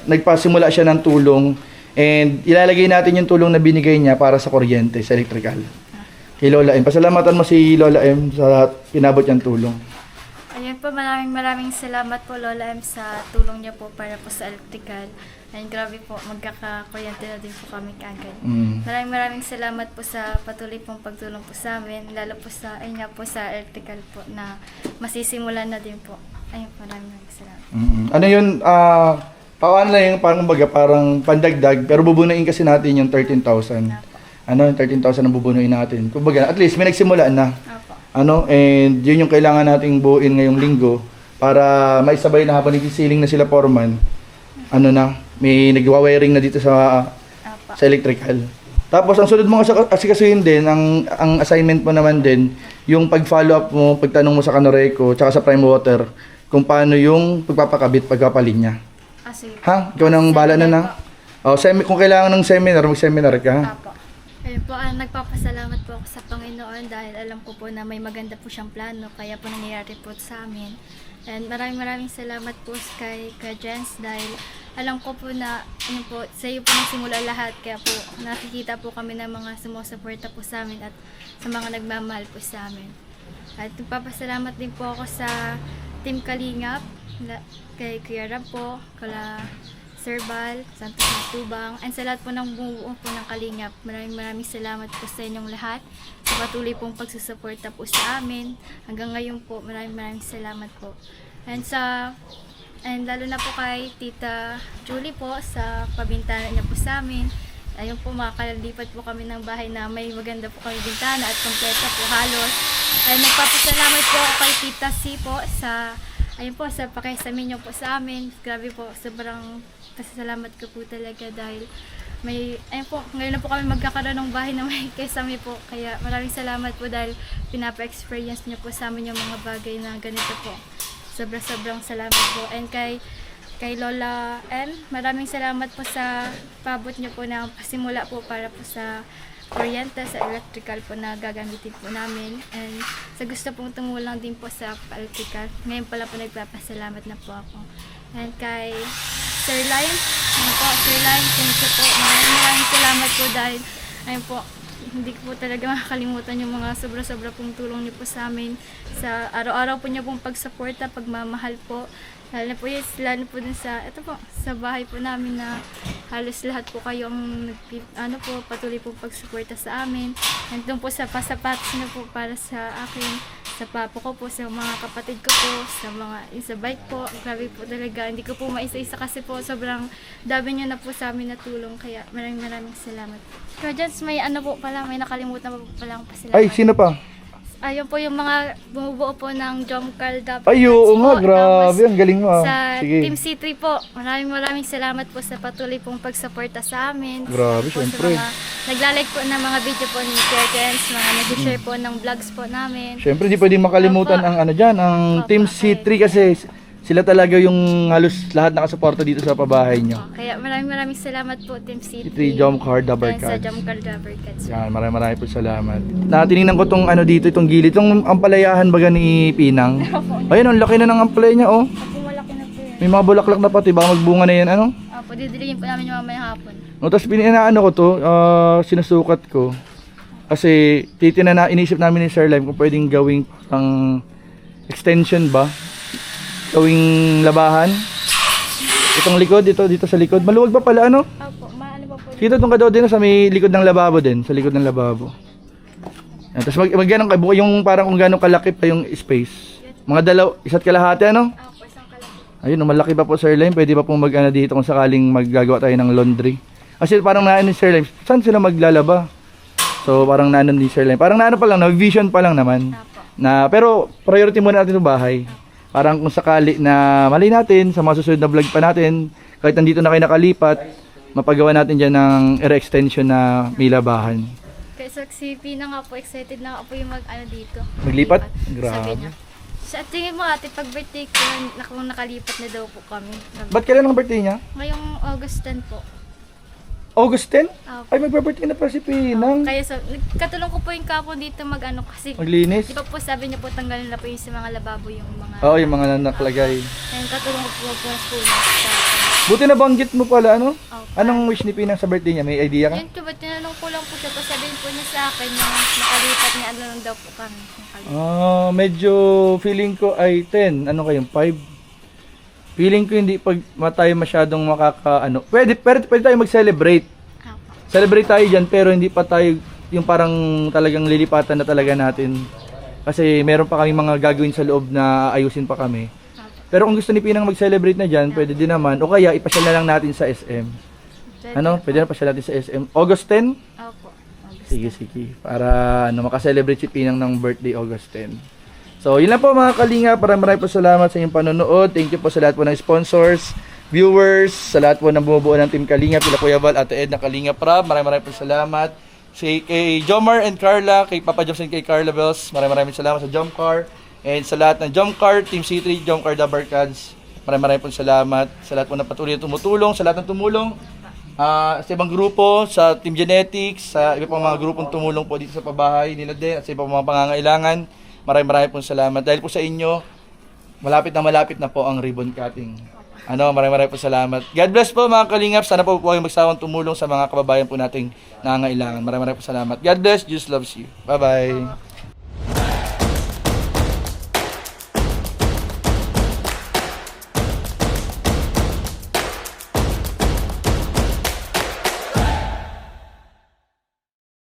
nagpasimula siya ng tulong and ilalagay natin yung tulong na binigay niya para sa kuryente, sa electrical. Kay Lola M. Pasalamatan mo si Lola M sa pinabot niyang tulong. Ayun po, maraming salamat po Lola M sa tulong niya po para po sa electrical. And grabe po, magkakakuryente na din po kami kaagad. Maraming salamat po sa patuloy pong pagtulong po sa amin, lalo po sa, ayun nga po sa electrical po na masisimulan na din po. Ayun po, maraming salamat. Ano yun, paano lang yung parang pandagdag, pero bubunuin kasi natin yung 13,000. Ano, yung 13,000 ang bubunuin natin. Kumbaga, at least may nagsimula na. Opo. Ano, and yun yung kailangan nating buuin ngayong linggo para maisabay na habang nagsisealing na sila foreman. Ano na, may nagwa-wiring na dito sa electrical. Tapos ang sunod mong asikasuhin din, ang assignment mo naman din, yung pag-follow up mo, pagtanong mo sa Canoreco, tsaka sa Prime Water, kung paano yung pagpapakabit, pagpapalinya. Sige. Ha? Ikaw nang bala na na? Kung kailangan ng seminar, mag-seminar ka. Ha? Apo. Ayun po, nagpapasalamat po ako sa Panginoon dahil alam ko po na may maganda po siyang plano, kaya po nangyayari po sa amin. And maraming salamat po kay Jens dahil alam ko po na ano po, sa iyo po nagsimula lahat, kaya po nakikita po kami ng mga sumusuporta po sa amin at sa mga nagmamahal po sa amin. At nagpapasalamat din po ako sa Team Kalingap, kay Kuya Rab po, kala Sir Bal, Santos Matubang, and sa lahat po ng bumubuo po ng Kalingap. Maraming salamat po sa inyong lahat sa patuloy pong pagsusuporta po sa amin. Hanggang ngayon po, maraming salamat po. And lalo na po kay Tita Julie po sa pabintana niya po sa amin. Ayun po, makakalipat po kami ng bahay na may maganda po kami bintana at kompleto po halos. And nagpapasalamat po ako kay Tita C po sa ayun po, sa pakisamin niyo po sa amin. Grabe po, sobrang pasasalamat ko po talaga dahil ayun po, ngayon na po kami magkakaroon ng bahay na may kesame po. Kaya maraming salamat po dahil pinapa-experience niyo po sa amin yung mga bagay na ganito po. Sobrang salamat po. And kay Lola M, maraming salamat po sa pabot niyo po na pasimula po para po sa kuryente, sa electrical po na gagamitin po namin. And sa gusto pong tumulong din po sa electrical, ngayon pala po nagpapasalamat na po ako. And kay Sir Lime, Sir Lime, thank you po. Maraming salamat po dahil ayun po, hindi ko po talaga makakalimutan yung mga sobra-sobra pong tulong niyo po sa amin. Sa araw-araw po niyo pong pagsuporta, pagmamahal po. Lalo po dun sa, ito po, sa bahay po namin na halos lahat po kayo ang patuloy po pagsuporta sa amin. And doon po sa pasapatos niyo po para sa akin, sa papa ko po, sa mga kapatid ko po, sa bike po. Grabe po talaga, hindi ko po maisa-isa kasi po sobrang dami niyo na po sa amin na tulong. Kaya maraming salamat. Kaya dyan, may nakalimutan po palang pasalamat. Ay, sino pa? Ayun po yung mga bumubuo po ng Jomcar Double Ay, oo nga, grabe, ang galing mo. Sa Sige. Team C3 po, maraming salamat po sa patuloy pong pagsuporta sa amin. Grabe, Po syempre. Sa mga naglalike po ng mga video po ni Kuya Jens, mga nag-share po ng vlogs po namin. Siyempre, di pwedeng makalimutan Opo. ang ang Opo, Team C3 kasi sila talaga yung halos lahat nakasuporta dito sa pabahay nyo. Kaya maraming salamat po Team C3. C3 Jomcar Double And sa Cards. Jomcar Double Cards. Yan, maraming po salamat. Tinignan ko tong dito, itong gilid, itong ampalayahan baga ni Pinang. Ayun, ang laki na ng ampalaya niya, oh. Opo, malaki na po yan. May mga bulaklak na pati, baka magbunga na yan, ano? Opo, didilihin po namin yung mamaya hapon. No, tapos ko to, sinusukat ko. Kasi inisip namin ni Sir Lime kung pwedeng gawing pang extension ba? Gawing labahan. Itong likod, dito sa likod. Maluwag pa pala, ano? Opo, maano pa po. Kita itong kadaw din sa may likod ng lababo din, sa likod ng lababo. Yan, tapos yung parang kung gano'ng kalaki pa yung space. Mga isa't kalahati, ano? Opo, isang Ayun, malaki pa po Sir Lime. Pwede pa pong mag-ano dito kung sakaling maggagawa tayo ng laundry. Kasi parang naano ni Sir Lime, saan sila maglalaba? So parang naano ni Sir Lime. Parang naano pa lang, na-vision pa lang naman. Na, pero priority muna natin yung bahay. Parang kung sakali na mali natin sa mga susunod na vlog pa natin, kahit nandito na kayo nakalipat, mapagawa natin dyan ng air extension na may labahan. Kaya si Pina nga po, excited na nga po yung mag-ano dito. Maglipat? Sabi Grabe. niya. Sa tingin mo ate, pag birthday ko, nakalipat na daw po kami. Ba't kailan ang birthday niya? Ngayong August 10 po. August 10? Opo. Ay, mag-birthday na pa si Pinang. Kaya katulong ko po yung kapon dito mag-ano kasi Maglinis? di ba po sabi niya po tanggalin na po yung sa mga lababo yung mga Oo, yung mga nakalagay. Ayun, katulong ko po sa sa Buti na banggit mo pala, ano? Opo. Anong wish ni Pinang sa birthday niya? May idea ka? Yun po, tinanong ko lang po siya, tapos sabihin po niya sa akin yung nakalipat niya, ano lang daw po kami. Nakalipat. Medyo feeling ko ay 10. Ano kayong 5? Feeling ko hindi pag tayo masyadong makakaano. Pwede tayo mag-celebrate. Opo. Celebrate tayo dyan pero hindi pa tayo yung parang talagang lilipatan na talaga natin. Kasi meron pa kami mga gagawin sa loob na ayusin pa kami. Pero kung gusto ni Pinang mag-celebrate na dyan, pwede din naman. O kaya ipasyal na lang natin sa SM. Ano? Pwede na pasyal natin sa SM. August 10? Opo. August. Sige. Para makaselebrate si Pinang ng birthday August 10. So, yun lang po mga kalinga. Maraming po salamat sa inyong panonood. Thank you po sa lahat po ng sponsors, viewers, sa lahat po ng bumubuo ng Team Kalinga, Pila Kuya Val, Ate Ed na Kalinga Prab. Maraming po salamat. Kay Jomar and Carla, kay Papa Jobs and kay Carla Bells. Maraming salamat sa Jomcar. And sa lahat ng Jomcar, Team C3, Jomcar Dabarkads. Maraming po salamat. Sa lahat po na patuloy na tumutulong, sa lahat ng tumulong. Sa ibang grupo, sa Team Genetics, sa iba pang mga grupong tumulong po dito sa pabahay nila din at sa ibang mga pangangailangan. Maraming po salamat. Dahil po sa inyo, malapit na po ang ribbon cutting. Maraming po salamat. God bless po mga kalingap. Sana po po kayo magsawang tumulong sa mga kababayan po nating nangangailangan. Maraming po salamat. God bless. Jesus loves you. Bye-bye.